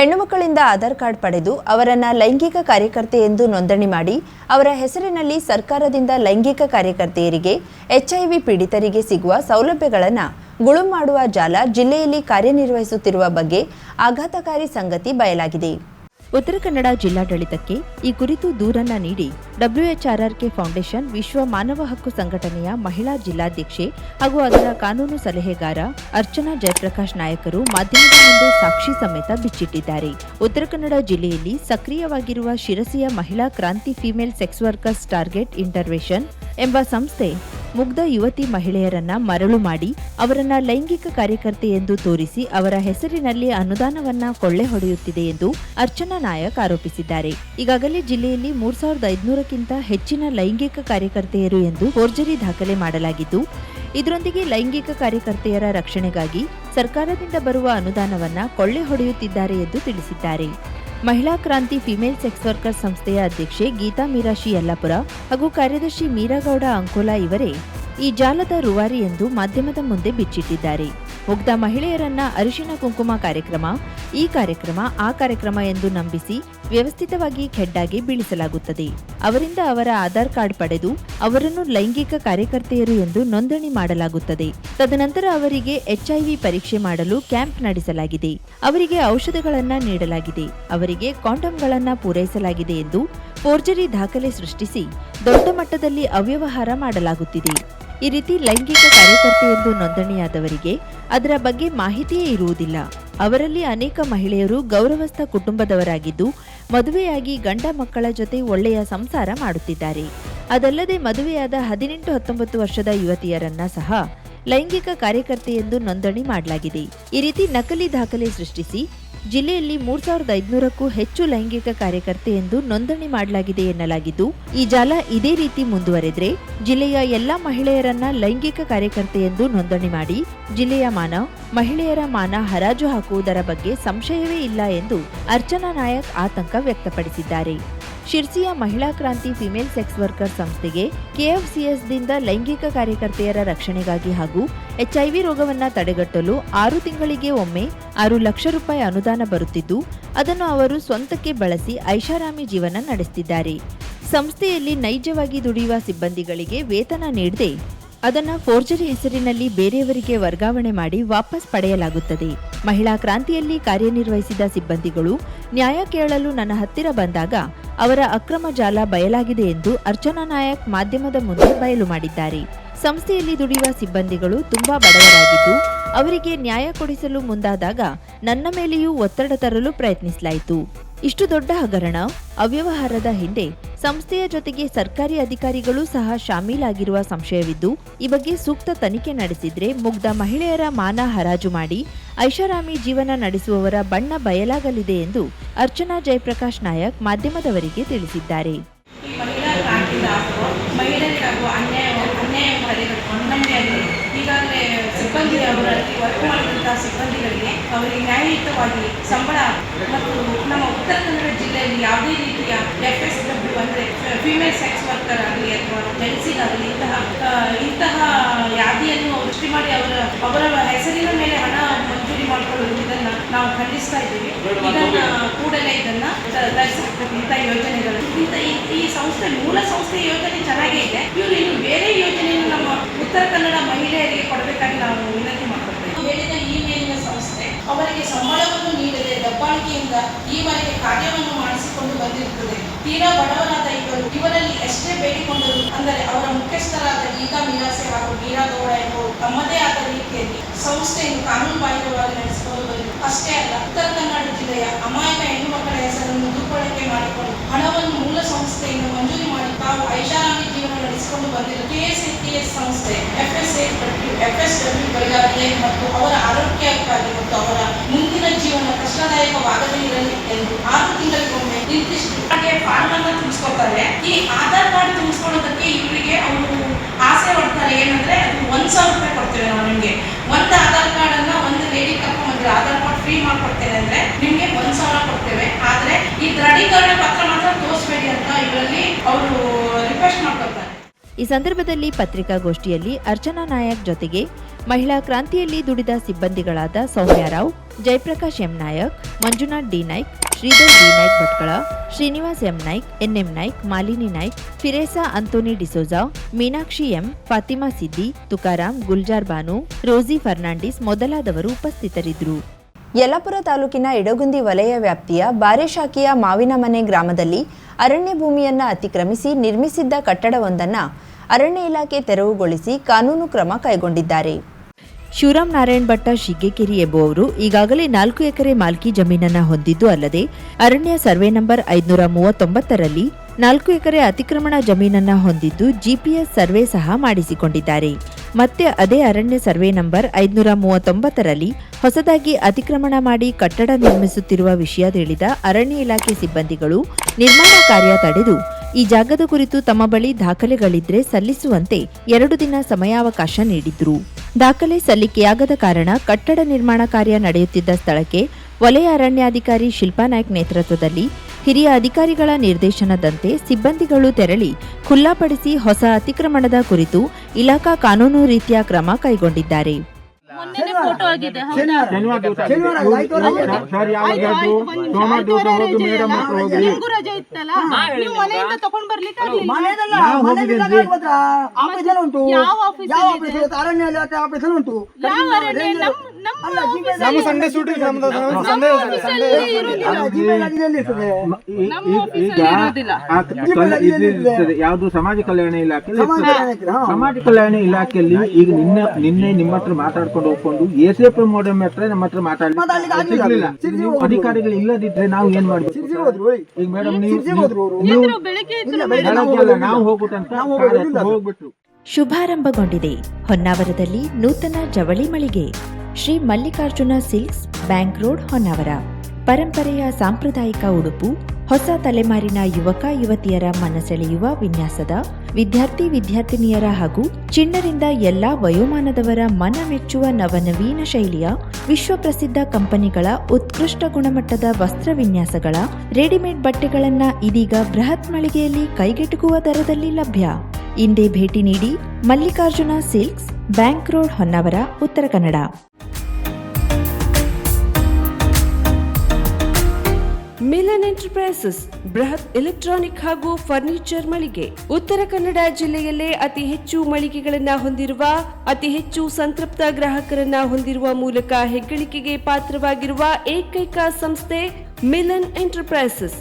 ಹೆಣ್ಣು ಮಕ್ಕಳಿಂದ ಆಧಾರ್ ಕಾರ್ಡ್ ಪಡೆದು ಅವರನ್ನ ಲೈಂಗಿಕ ಕಾರ್ಯಕರ್ತೆ ಎಂದು ನೋಂದಣಿ ಮಾಡಿ ಅವರ ಹೆಸರಿನಲ್ಲಿ ಸರ್ಕಾರದಿಂದ ಲೈಂಗಿಕ ಕಾರ್ಯಕರ್ತೆಯರಿಗೆ HIV ಪೀಡಿತರಿಗೆ ಸಿಗುವ ಸೌಲಭ್ಯಗಳನ್ನು ಗುಳುಂ ಮಾಡುವ ಜಾಲ ಜಿಲ್ಲೆಯಲ್ಲಿ ಕಾರ್ಯನಿರ್ವಹಿಸುತ್ತಿರುವ ಬಗ್ಗೆ ಆಘಾತಕಾರಿ ಸಂಗತಿ ಬಯಲಾಗಿದೆ. ಉತ್ತರ ಕನ್ನಡ ಜಿಲ್ಲಾಡಳಿತಕ್ಕೆ ಈ ಕುರಿತು ದೂರನ್ನ ನೀಡಿ WHRRK ಫೌಂಡೇಶನ್ ವಿಶ್ವ ಮಾನವ ಹಕ್ಕು ಸಂಘಟನೆಯ ಮಹಿಳಾ ಜಿಲ್ಲಾಧ್ಯಕ್ಷೆ ಹಾಗೂ ಅದರ ಕಾನೂನು ಸಲಹೆಗಾರ ಅರ್ಚನಾ ಜಯಪ್ರಕಾಶ್ ನಾಯಕರು ಮಾಧ್ಯಮದ ಮುಂದೆ ಸಾಕ್ಷಿ ಸಮೇತ ಬಿಚ್ಚಿಟ್ಟಿದ್ದಾರೆ. ಉತ್ತರ ಕನ್ನಡ ಜಿಲ್ಲೆಯಲ್ಲಿ ಸಕ್ರಿಯವಾಗಿರುವ ಶಿರಸಿಯ ಮಹಿಳಾ ಕ್ರಾಂತಿ female sex workers target intervention ಎಂಬ ಸಂಸ್ಥೆ ಮುಗ್ಧ ಯುವತಿ ಮಹಿಳೆಯರನ್ನ ಮರಳು ಮಾಡಿ ಅವರನ್ನ ಲೈಂಗಿಕ ಕಾರ್ಯಕರ್ತೆ ಎಂದು ತೋರಿಸಿ ಅವರ ಹೆಸರಿನಲ್ಲಿ ಅನುದಾನವನ್ನ ಕೊಳ್ಳೆ ಹೊಡೆಯುತ್ತಿದೆ ಎಂದು ಅರ್ಚನಾ ನಾಯಕ್ ಆರೋಪಿಸಿದ್ದಾರೆ. ಈಗಾಗಲೇ ಜಿಲ್ಲೆಯಲ್ಲಿ 3500ಕ್ಕಿಂತ ಹೆಚ್ಚಿನ ಲೈಂಗಿಕ ಕಾರ್ಯಕರ್ತೆಯರು ಎಂದು ಫೋರ್ಜರಿ ದಾಖಲೆ ಮಾಡಲಾಗಿದ್ದು, ಇದರೊಂದಿಗೆ ಲೈಂಗಿಕ ಕಾರ್ಯಕರ್ತೆಯರ ರಕ್ಷಣೆಗಾಗಿ ಸರ್ಕಾರದಿಂದ ಬರುವ ಅನುದಾನವನ್ನ ಕೊಳ್ಳೆ ಹೊಡೆಯುತ್ತಿದ್ದಾರೆ ಎಂದು ತಿಳಿಸಿದ್ದಾರೆ. ಮಹಿಳಾ ಕ್ರಾಂತಿ ಫಿಮೇಲ್ ಸೆಕ್ಸ್ ವರ್ಕರ್ ಸಂಸ್ಥೆಯ ಅಧ್ಯಕ್ಷೆ ಗೀತಾ ಮೀರಾಶಿ ಯಲ್ಲಾಪುರ ಹಾಗೂ ಕಾರ್ಯದರ್ಶಿ ಮೀರಾಗೌಡ ಅಂಕೋಲಾ ಇವರೇ ಈ ಜಾಲದ ರೂವಾರಿ ಎಂದು ಮಾಧ್ಯಮದ ಮುಂದೆ ಬಿಚ್ಚಿಟ್ಟಿದ್ದಾರೆ. ಮುಗ್ಧ ಮಹಿಳೆಯರನ್ನ ಅರಿಶಿಣ ಕುಂಕುಮ ಕಾರ್ಯಕ್ರಮ, ಈ ಕಾರ್ಯಕ್ರಮ, ಆ ಕಾರ್ಯಕ್ರಮ ಎಂದು ನಂಬಿಸಿ ವ್ಯವಸ್ಥಿತವಾಗಿ ಖೆಡ್ಡಾಗಿ ಬೀಳಿಸಲಾಗುತ್ತದೆ. ಅವರಿಂದ ಅವರ ಆಧಾರ್ ಕಾರ್ಡ್ ಪಡೆದು ಅವರನ್ನು ಲೈಂಗಿಕ ಕಾರ್ಯಕರ್ತೆಯರು ಎಂದು ನೋಂದಣಿ ಮಾಡಲಾಗುತ್ತದೆ. ತದನಂತರ ಅವರಿಗೆ HIV ಪರೀಕ್ಷೆ ಮಾಡಲು ಕ್ಯಾಂಪ್ ನಡೆಸಲಾಗಿದೆ. ಅವರಿಗೆ ಔಷಧಗಳನ್ನು ನೀಡಲಾಗಿದೆ. ಅವರಿಗೆ ಕಾಂಡೋಮ್ಗಳನ್ನ ಪೂರೈಸಲಾಗಿದೆ ಎಂದು ಫೋರ್ಜರಿ ದಾಖಲೆ ಸೃಷ್ಟಿಸಿ ದೊಡ್ಡ ಮಟ್ಟದಲ್ಲಿ ಅವ್ಯವಹಾರ ಮಾಡಲಾಗುತ್ತಿದೆ. ಈ ರೀತಿ ಲೈಂಗಿಕ ಕಾರ್ಯಕರ್ತೆ ಎಂದು ನೋಂದಣಿಯಾದವರಿಗೆ ಅದರ ಬಗ್ಗೆ ಮಾಹಿತಿಯೇ ಇರುವುದಿಲ್ಲ. ಅವರಲ್ಲಿ ಅನೇಕ ಮಹಿಳೆಯರು ಗೌರವಸ್ಥ ಕುಟುಂಬದವರಾಗಿದ್ದು ಮದುವೆಯಾಗಿ ಗಂಡ ಮಕ್ಕಳ ಜೊತೆ ಒಳ್ಳೆಯ ಸಂಸಾರ ಮಾಡುತ್ತಿದ್ದಾರೆ. ಅದಲ್ಲದೆ ಮದುವೆಯಾದ 18-19 ವರ್ಷದ ಯುವತಿಯರನ್ನ ಸಹ ಲೈಂಗಿಕ ಕಾರ್ಯಕರ್ತೆ ಎಂದು ನೋಂದಣಿ ಮಾಡಲಾಗಿದೆ. ಈ ರೀತಿ ನಕಲಿ ದಾಖಲೆ ಸೃಷ್ಟಿಸಿ ಜಿಲ್ಲೆಯಲ್ಲಿ 3500ಕ್ಕೂ ಹೆಚ್ಚು ಲೈಂಗಿಕ ಕಾರ್ಯಕರ್ತೆ ಎಂದು ನೋಂದಣಿ ಮಾಡಲಾಗಿದೆ ಎನ್ನಲಾಗಿದ್ದು, ಈ ಜಾಲ ಇದೇ ರೀತಿ ಮುಂದುವರೆದ್ರೆ ಜಿಲ್ಲೆಯ ಎಲ್ಲಾ ಮಹಿಳೆಯರನ್ನ ಲೈಂಗಿಕ ಕಾರ್ಯಕರ್ತೆ ಎಂದು ನೋಂದಣಿ ಮಾಡಿ ಜಿಲ್ಲೆಯ ಮಹಿಳೆಯರ ಮಾನ ಹರಾಜು ಹಾಕುವುದರ ಬಗ್ಗೆ ಸಂಶಯವೇ ಇಲ್ಲ ಎಂದು ಅರ್ಚನಾ ನಾಯಕ್ ಆತಂಕ ವ್ಯಕ್ತಪಡಿಸಿದ್ದಾರೆ. ಶಿರ್ಸಿಯ ಮಹಿಳಾ ಕ್ರಾಂತಿ ಫಿಮೇಲ್ ಸೆಕ್ಸ್ ವರ್ಕರ್ ಸಂಸ್ಥೆಗೆ KFCSದಿಂದ ಲೈಂಗಿಕ ಕಾರ್ಯಕರ್ತೆಯರ ರಕ್ಷಣೆಗಾಗಿ ಹಾಗೂ HIV ರೋಗವನ್ನು ತಡೆಗಟ್ಟಲು 6 ತಿಂಗಳಿಗೆ ಒಮ್ಮೆ 6 ಲಕ್ಷ ರೂಪಾಯಿ ಅನುದಾನ ಬರುತ್ತಿದ್ದು, ಅದನ್ನು ಅವರು ಸ್ವಂತಕ್ಕೆ ಬಳಸಿ ಐಷಾರಾಮಿ ಜೀವನ ನಡೆಸುತ್ತಿದ್ದಾರೆ. ಸಂಸ್ಥೆಯಲ್ಲಿ ನೈಜವಾಗಿ ದುಡಿಯುವ ಸಿಬ್ಬಂದಿಗಳಿಗೆ ವೇತನ ನೀಡದೆ ಅದನ್ನು ಫೋರ್ಜರಿ ಹೆಸರಿನಲ್ಲಿ ಬೇರೆಯವರಿಗೆ ವರ್ಗಾವಣೆ ಮಾಡಿ ವಾಪಸ್ ಪಡೆಯಲಾಗುತ್ತದೆ. ಮಹಿಳಾ ಕ್ರಾಂತಿಯಲ್ಲಿ ಕಾರ್ಯನಿರ್ವಹಿಸಿದ ಸಿಬ್ಬಂದಿಗಳು ನ್ಯಾಯ ಕೇಳಲು ನನ್ನ ಹತ್ತಿರ ಬಂದಾಗ ಅವರ ಅಕ್ರಮ ಜಾಲ ಬಯಲಾಗಿದೆ ಎಂದು ಅರ್ಚನಾ ನಾಯಕ್ ಮಾಧ್ಯಮದ ಮುಂದೆ ಬಯಲು ಮಾಡಿದ್ದಾರೆ. ಸಂಸ್ಥೆಯಲ್ಲಿ ದುಡಿಯುವ ಸಿಬ್ಬಂದಿಗಳು ತುಂಬಾ ಬಡವರಾಗಿದ್ದು ಅವರಿಗೆ ನ್ಯಾಯ ಕೊಡಿಸಲು ಮುಂದಾದಾಗ ನನ್ನ ಮೇಲೆಯೂ ಒತ್ತಡ ತರಲು ಪ್ರಯತ್ನಿಸಲಾಯಿತು. ಇಷ್ಟು ದೊಡ್ಡ ಹಗರಣ, ಅವ್ಯವಹಾರದ ಹಿಂದೆ ಸಂಸ್ಥೆಯ ಜೊತೆಗೆ ಸರ್ಕಾರಿ ಅಧಿಕಾರಿಗಳು ಸಹ ಶಾಮೀಲಾಗಿರುವ ಸಂಶಯವಿದ್ದು, ಈ ಬಗ್ಗೆ ಸೂಕ್ತ ತನಿಖೆ ನಡೆಸಿದ್ರೆ ಮುಗ್ಧ ಮಹಿಳೆಯರ ಮಾನ ಹರಾಜು ಮಾಡಿ ಐಷಾರಾಮಿ ಜೀವನ ನಡೆಸುವವರ ಬಣ್ಣ ಬಯಲಾಗಲಿದೆ ಎಂದು ಅರ್ಚನಾ ಜಯಪ್ರಕಾಶ್ ನಾಯಕ್ ಮಾಧ್ಯಮದವರಿಗೆ ತಿಳಿಸಿದ್ದಾರೆ. ಈಗಾಗಲೇ ಸಿಬ್ಬಂದಿ ಅವರಲ್ಲಿ ವರ್ಕ್ ಮಾಡಿದಂತಹ ಸಿಬ್ಬಂದಿಗಳಿಗೆ ಅವರಿಗೆ ನ್ಯಾಯಯುತವಾಗಿ ಸಂಬಳ ಮತ್ತು ನಮ್ಮ ಉತ್ತರ ಕನ್ನಡ ಜಿಲ್ಲೆಯಲ್ಲಿ ಯಾವುದೇ ರೀತಿಯ FSW ಅಂದರೆ ಫಿಮೇಲ್ ಸೆಕ್ಸ್ ವರ್ಕರ್ ಆಗಲಿ ಅಥವಾ ಜೆನ್ಸಿಗಾಗಲಿ ಇಂತಹ ಯಾದಿಯನ್ನು ಸೃಷ್ಟಿ ಮಾಡಿ ಅವರ ಹೆಸರಿನ ಮೇಲೆ ಹಣ ಮಂಜೂರಿ ಮಾಡಿಕೊಳ್ಳುವುದನ್ನು ನಾವು ಖಂಡಿಸ್ತಾ ಇದ್ದೀವಿ. ಕೂಡಲೇ ಇದನ್ನು ತರಿಸತಕ್ಕಂಥ ಯೋಜನೆಗಳು ಈ ಸಂಸ್ಥೆ ಮೂಲ ಸಂಸ್ಥೆ ಯೋಜನೆ ಚೆನ್ನಾಗೇ ಇದೆ. ಇವರು ಇನ್ನು ಬೇರೆ ಯೋಜನೆಯನ್ನು ನಮ್ಮ ಉತ್ತರ ಕನ್ನಡ ಮಹಿಳೆಯರಿಗೆ ಕೊಡಬೇಕಾಗಿ ನಾವು ವಿನಂತಿ ಮಾಡ್ಕೊಳ್ತೇವೆ. ಹೇಳಿದ ಈ ಮೇಲಿನ ಸಂಸ್ಥೆ ಅವರಿಗೆ ಸಂಬಳವನ್ನು ನೀಡದೆ ದಬ್ಬಾಳಿಕೆಯಿಂದ ಈವರೆಗೆ ಕಾರ್ಯವನ್ನು ಮಾಡಿಸಿಕೊಂಡು ಬಂದಿರುತ್ತದೆ. ತೀರಾ ಬಡವರಾದ ಇವರಲ್ಲಿ ಎಷ್ಟೇ ಬೇಡಿಕೊಂಡರು ಅಂದರೆ ಅವರ ಮುಖ್ಯಸ್ಥರಾದ ಗೀತಾ ಮೀರಾಸೆ ಹಾಗೂ ಮೀರಾಗೌಡ ಎಂಬುವರು ತಮ್ಮದೇ ಆದ ರೀತಿಯಲ್ಲಿ ಸಂಸ್ಥೆಯನ್ನು ಕಾನೂನು ಬಾಹಿರವಾಗಿ ನಡೆಸಿಕೊಂಡು ಬಂದರು. ಅಷ್ಟೇ ಅಲ್ಲ, ಉತ್ತರ ಕನ್ನಡ ಜಿಲ್ಲೆಯ ಅಮಾಯಕ ಹೆಣ್ಣು ಮಕ್ಕಳ ಹೆಸರನ್ನು ದುರ್ಬಳಕೆ ಮಾಡಿಕೊಂಡು ಹಣವನ್ನು ಮೂಲ ಸಂಸ್ಥೆಯಿಂದ ಮಂಜೂರಿ ಮಾಡಿ ತಾವು ಐಷಾರಾಮಿ ಜೀವನ ನಡೆಸಿಕೊಂಡು ಬಂದಿರುವ KSCS ಸಂಸ್ಥೆ FSW ಗಳಿಗಾಗಲಿ ಮತ್ತು ಅವರ ಆರೋಗ್ಯಕ್ಕಾಗಿ ಮತ್ತು ಅವರ ಮುಂದಿನ ಜೀವನ ಕಷ್ಟದಾಯಕವಾಗದೇ ಇರಲಿ ಎಂದು 6 ತಿಂಗಳಿಗೊಮ್ಮೆ ನಿರ್ದಿಷ್ಟ ಫಾರ್ಮ್ ಅನ್ನು ತುಂಬಿಸ್ಕೊಳ್ತಾರೆ. ಈ ಆಧಾರ್ ಕಾರ್ಡ್ ತುಂಬಿಸ್ಕೊಳ್ಳೋದಕ್ಕೆ ಇವರಿಗೆ ಅವರು ಆಸೆ ಪಡ್ತಾರೆ. ಏನಂದ್ರೆ ಅದು 1,000 ರೂಪಾಯಿ ಕೊಡ್ತೇವೆ ನಾವು ನಿಮಗೆ. ಒಂದು ಆಧಾರ್ ಕಾರ್ಡ್ ಅನ್ನ ಒಂದು ಲೇಡಿ ಕರ್ಕೊಂಡ್ಬಂದ್ರೆ ಆಧಾರ್ ಕಾರ್ಡ್ ಫ್ರೀ ಮಾಡ್ಕೊಡ್ತೇನೆ ಅಂದ್ರೆ ನಿಮ್ಗೆ 1,000 ಕೊಡ್ತೇವೆ. ಆದ್ರೆ ಈ ದೃಢೀಕರಣ ಪತ್ರ ಮಾತ್ರ ತೋರಿಸಬೇಡಿ ಅಂತ ಇವರಲ್ಲಿ ಅವರು ರಿಕ್ವೆಸ್ಟ್ ಮಾಡ್ಕೊಳ್ತಾರೆ. ಈ ಸಂದರ್ಭದಲ್ಲಿ ಪತ್ರಿಕಾಗೋಷ್ಠಿಯಲ್ಲಿ ಅರ್ಚನಾ ನಾಯಕ್ ಜೊತೆಗೆ ಮಹಿಳಾ ಕ್ರಾಂತಿಯಲ್ಲಿ ದುಡಿದ ಸಿಬ್ಬಂದಿಗಳಾದ Soumya Rao, Jayaprakash M Nayak, Manjunath D Naik, Shridhar D Naik Bhatkal, Srinivas M Naik, NM Naik, Malini Naik, Theresa Anthony D'Souza, Meenakshi M, Fatima Siddi, Tukaram, Gulzar Banu, Rosie Fernandes ಮೊದಲಾದವರು ಉಪಸ್ಥಿತರಿದ್ದರು. ಯಲ್ಲಾಪುರ ತಾಲೂಕಿನ ಇಡಗುಂದಿ ವಲಯ ವ್ಯಾಪ್ತಿಯ ಬಾರೆಶಾಖಿಯ ಮಾವಿನಮನೆ ಗ್ರಾಮದಲ್ಲಿ ಅರಣ್ಯ ಭೂಮಿಯನ್ನು ಅತಿಕ್ರಮಿಸಿ ನಿರ್ಮಿಸಿದ್ದ ಕಟ್ಟಡವೊಂದನ್ನು ಅರಣ್ಯ ಇಲಾಖೆ ತೆರವುಗೊಳಿಸಿ ಕಾನೂನು ಕ್ರಮ ಕೈಗೊಂಡಿದ್ದಾರೆ. ಶಿವರಾಮ್ ನಾರಾಯಣ್ ಭಟ್ಟ ಶಿಗ್ಗೆಕೆರೆ ಎಂಬುವವರು ಈಗಾಗಲೇ 4 ಎಕರೆ ಮಾಲ್ಕಿ ಜಮೀನನ್ನು ಹೊಂದಿದ್ದು ಅಲ್ಲದೆ ಅರಣ್ಯ ಸರ್ವೆ ನಂಬರ್ 539ರಲ್ಲಿ 4 ಎಕರೆ ಅತಿಕ್ರಮಣ ಜಮೀನನ್ನು ಹೊಂದಿದ್ದು ಜಿಪಿಎಸ್ ಸರ್ವೆ ಸಹ ಮಾಡಿಸಿಕೊಂಡಿದ್ದಾರೆ. ಮತ್ತೆ ಅದೇ ಅರಣ್ಯ ಸರ್ವೆ ನಂಬರ್ 539ರಲ್ಲಿ ಹೊಸದಾಗಿ ಅತಿಕ್ರಮಣ ಮಾಡಿ ಕಟ್ಟಡ ನಿರ್ಮಿಸುತ್ತಿರುವ ವಿಷಯ ತಿಳಿದ ಅರಣ್ಯ ಇಲಾಖೆ ಸಿಬ್ಬಂದಿಗಳು ನಿರ್ಮಾಣ ಕಾರ್ಯ ತಡೆದು ಈ ಜಾಗದ ಕುರಿತು ತಮ್ಮ ಬಳಿ ದಾಖಲೆಗಳಿದ್ರೆ ಸಲ್ಲಿಸುವಂತೆ 2 ದಿನ ಸಮಯಾವಕಾಶ ನೀಡಿದ್ರು. ದಾಖಲೆ ಸಲ್ಲಿಕೆಯಾಗದ ಕಾರಣ ಕಟ್ಟಡ ನಿರ್ಮಾಣ ಕಾರ್ಯ ನಡೆಯುತ್ತಿದ್ದ ಸ್ಥಳಕ್ಕೆ ವಲಯ ಅರಣ್ಯಾಧಿಕಾರಿ ಶಿಲ್ಪಾ ನಾಯ್ಕ್ ನೇತೃತ್ವದಲ್ಲಿ ಹಿರಿಯ ಅಧಿಕಾರಿಗಳ ನಿರ್ದೇಶನದಂತೆ ಸಿಬ್ಬಂದಿಗಳು ತೆರಳಿ ಖುಲ್ಲಾಪಡಿಸಿ ಹೊಸ ಅತಿಕ್ರಮಣದ ಕುರಿತು ಇಲಾಖಾ ಕಾನೂನು ರೀತಿಯ ಕ್ರಮ ಕೈಗೊಂಡಿದ್ದಾರೆ. ಯಾವುದು ಸಮಾಜ ಕಲ್ಯಾಣ ಇಲಾಖೆ. ಸಮಾಜ ಕಲ್ಯಾಣ ಇಲಾಖೆಯಲ್ಲಿ ಈಗ ನಿನ್ನೆ ನಿಮ್ಮ ಹತ್ರ ಮಾತಾಡ್ಕೊಂಡು ಹೋಗ್ಕೊಂಡು ಎಸಿಎಫ್ ಮೋಡಮ್ ಹತ್ರ ನಮ್ಮ ಹತ್ರ ಮಾತಾಡಲಿಲ್ಲ. ಅಧಿಕಾರಿಗಳು ಇಲ್ಲದಿದ್ರೆ ನಾವು ಏನ್ ಮಾಡ್ಬೇಕು? ಈಗ ಮೇಡಮ್ ನಾವು ಹೋಗ್ಬಿಟ್ರು. ಶುಭಾರಂಭಗೊಂಡಿದೆ ಹೊನ್ನಾವರದಲ್ಲಿ ನೂತನ ಜವಳಿ ಮಳಿಗೆ Shri Mallikarjuna silks, bank road, Honnavar. ಪರಂಪರೆಯ ಸಾಂಪ್ರದಾಯಿಕ ಉಡುಪು, ಹೊಸ ತಲೆಮಾರಿನ ಯುವಕ ಯುವತಿಯರ ಮನಸೆಳೆಯುವ ವಿನ್ಯಾಸದ, ವಿದ್ಯಾರ್ಥಿನಿಯರ ಹಾಗೂ ಚಿಣ್ಣರಿಂದ ಎಲ್ಲಾ ವಯೋಮಾನದವರ ಮನ ಮೆಚ್ಚುವ ನವನವೀನ ಶೈಲಿಯ ವಿಶ್ವಪ್ರಸಿದ್ಧ ಕಂಪನಿಗಳ ಉತ್ಕೃಷ್ಟ ಗುಣಮಟ್ಟದ ವಸ್ತ್ರ ವಿನ್ಯಾಸಗಳ ರೆಡಿಮೇಡ್ ಬಟ್ಟೆಗಳನ್ನು ಇದೀಗ ಬೃಹತ್ ಮಳಿಗೆಯಲ್ಲಿ ಕೈಗೆಟುಕುವ ದರದಲ್ಲಿ ಲಭ್ಯ. ಇಂದೇ ಭೇಟಿ ನೀಡಿ Mallikarjuna silks, bank road, Honnavar, Uttara Kannada. Milan enterprises ಬೃಹತ್ ಎಲೆಕ್ಟ್ರಾನಿಕ್ ಹಾಗೂ ಫರ್ನಿಚರ್ ಮಳಿಗೆ. ಉತ್ತರ ಕನ್ನಡ ಜಿಲ್ಲೆಯಲ್ಲೇ ಅತಿ ಹೆಚ್ಚು ಮಳಿಗೆಗಳನ್ನು ಹೊಂದಿರುವ, ಅತಿ ಹೆಚ್ಚು ಸಂತೃಪ್ತ ಗ್ರಾಹಕರನ್ನ ಹೊಂದಿರುವ ಮೂಲಕ ಹೆಗ್ಗಳಿಕೆಗೆ ಪಾತ್ರವಾಗಿರುವ ಏಕೈಕ ಸಂಸ್ಥೆ ಮಿಲನ್ ಎಂಟರ್ಪ್ರೈಸಸ್.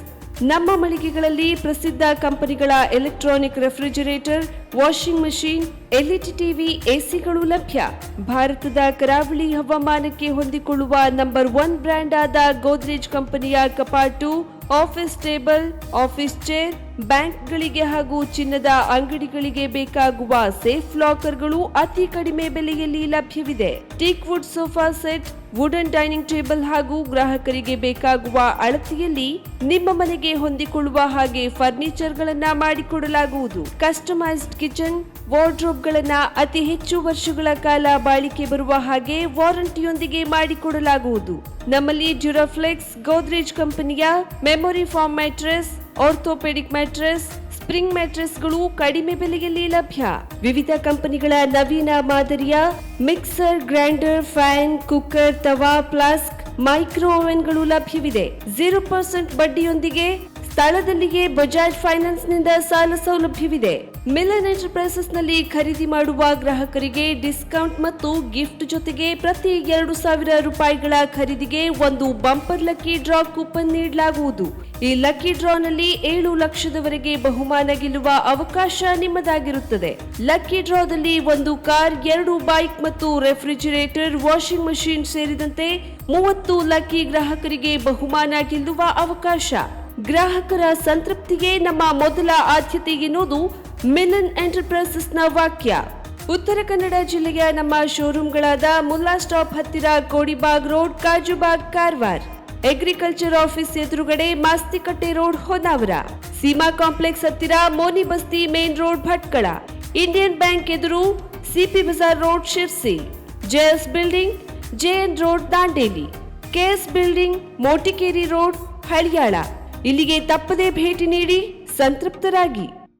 ನಮ್ಮ ಮಳಿಗೆಗಳಲ್ಲಿ ಪ್ರಸಿದ್ಧ ಕಂಪನಿಗಳ electronic refrigerator, washing machine, LED TV, ಎಸಿಗಳು ಲಭ್ಯ. ಭಾರತದ ಕರಾವಳಿ ಹವಾಮಾನಕ್ಕೆ ಹೊಂದಿಕೊಳ್ಳುವ ನಂಬರ್ 1 ಬ್ರ್ಯಾಂಡ್ ಆದ ಗೋದ್ರೇಜ್ ಕಂಪನಿಯ ಕಪಾಟು, ಆಫೀಸ್ ಟೇಬಲ್, ಆಫೀಸ್ ಚೇರ್, ಬ್ಯಾಂಕ್ಗಳಿಗೆ ಹಾಗೂ ಚಿನ್ನದ ಅಂಗಡಿಗಳಿಗೆ ಬೇಕಾಗುವ ಸೇಫ್ ಲಾಕರ್ಗಳು ಅತಿ ಕಡಿಮೆ ಬೆಲೆಯಲ್ಲಿ ಲಭ್ಯವಿದೆ. Teak wood sofa set, wooden dining table ಹಾಗೂ ಗ್ರಾಹಕರಿಗೆ ಬೇಕಾಗುವ ಅಳತೆಯಲ್ಲಿ ನಿಮ್ಮ ಮನೆಗೆ ಹೊಂದಿಕೊಳ್ಳುವ ಹಾಗೆ ಫರ್ನಿಚರ್ಗಳನ್ನ ಮಾಡಿಕೊಡಲಾಗುವುದು. ಕಸ್ಟಮೈಸ್ಡ್ ಕಿಚನ್, ವಾರ್ಡ್ರೋಬ್ಗಳನ್ನ ಅತಿ ಹೆಚ್ಚು ವರ್ಷಗಳ ಕಾಲ ಬಾಳಿಕೆ ಬರುವ ಹಾಗೆ ವಾರಂಟಿಯೊಂದಿಗೆ ಮಾಡಿಕೊಡಲಾಗುವುದು. ನಮ್ಮಲ್ಲಿ ಡ್ಯೂರಾಫ್ಲೆಕ್ಸ್, ಗೋದ್ರೇಜ್ ಕಂಪನಿಯ memory foam mattress, orthopaedic mattress, spring ಮ್ಯಾಟ್ರೆಸ್ಗಳು ಕಡಿಮೆ ಬೆಲೆಯಲ್ಲಿ ಲಭ್ಯ. ವಿವಿಧ ಕಂಪನಿಗಳ ನವೀನ ಮಾದರಿಯ ಮಿಕ್ಸರ್, ಗ್ರೈಂಡರ್, ಫ್ಯಾನ್, ಕುಕ್ಕರ್, ತವಾ, ಫ್ಲಾಸ್ಕ್, ಮೈಕ್ರೋ ಓವೆನ್ಗಳು ಲಭ್ಯವಿದೆ. 0% ಬಡ್ಡಿಯೊಂದಿಗೆ ಸ್ಥಳದಲ್ಲಿಯೇ ಬಜಾಜ್ ಫೈನಾನ್ಸ್ ನಿಂದ ಸಾಲ ಸೌಲಭ್ಯವಿದೆ. ಮಿಲನ್ ಎಂಟರ್ಪ್ರೈಸಸ್ ನಲ್ಲಿ ಖರೀದಿ ಮಾಡುವ ಗ್ರಾಹಕರಿಗೆ ಡಿಸ್ಕೌಂಟ್ ಮತ್ತು ಗಿಫ್ಟ್ ಜೊತೆಗೆ ಪ್ರತಿ 2,000 ರೂಪಾಯಿಗಳ ಖರೀದಿಗೆ ಒಂದು ಬಂಪರ್ ಲಕ್ಕಿ ಡ್ರಾ ಕೂಪನ್ ನೀಡಲಾಗುವುದು. ಈ ಲಕ್ಕಿ ಡ್ರಾನಲ್ಲಿ 7 ಲಕ್ಷದವರೆಗೆ ಬಹುಮಾನ ಗೆಲ್ಲುವ ಅವಕಾಶ ನಿಮ್ಮದಾಗಿರುತ್ತದೆ. ಲಕ್ಕಿ ಡ್ರಾದಲ್ಲಿ 1 ಕಾರ್, 2 ಬೈಕ್ ಮತ್ತು ರೆಫ್ರಿಜಿರೇಟರ್, ವಾಷಿಂಗ್ ಮಷೀನ್ ಸೇರಿದಂತೆ 30 ಲಕ್ಕಿ ಗ್ರಾಹಕರಿಗೆ ಬಹುಮಾನ ಗೆಲ್ಲುವ ಅವಕಾಶ. ಗ್ರಾಹಕರ ಸಂತೃಪ್ತಿಗೆ ನಮ್ಮ ಮೊದಲ ಆದ್ಯತೆ ಎನ್ನುವುದು ಮಿಲನ್ ಎಂಟರ್ಪ್ರೈಸಸ್ನ ವಾಕ್ಯ. ಉತ್ತರ ಕನ್ನಡ ಜಿಲ್ಲೆಯ ನಮ್ಮ ಶೋರೂಮ್ಗಳಾದ ಮುಲ್ಲಾ ಸ್ಟಾಪ್ ಹತ್ತಿರ Kodibag road, Kajubag, Karwar. Agriculture office ಎದುರುಗಡೆ ಮಾಸ್ತಿಕಟ್ಟೆ ರೋಡ್, ಹೊನ್ನಾವರ. ಸೀಮಾ ಕಾಂಪ್ಲೆಕ್ಸ್ ಹತ್ತಿರ Moni Basti main road, Bhatkal. Indian bank ಎದುರು CP Bazar road, Sirsi. JS building, JN road, Dandeli. KS building, Motikeri road, Haliyal. ಇಲ್ಲಿಗೆ ತಪ್ಪದೇ ಭೇಟಿ ನೀಡಿ ಸಂತೃಪ್ತರಾಗಿ.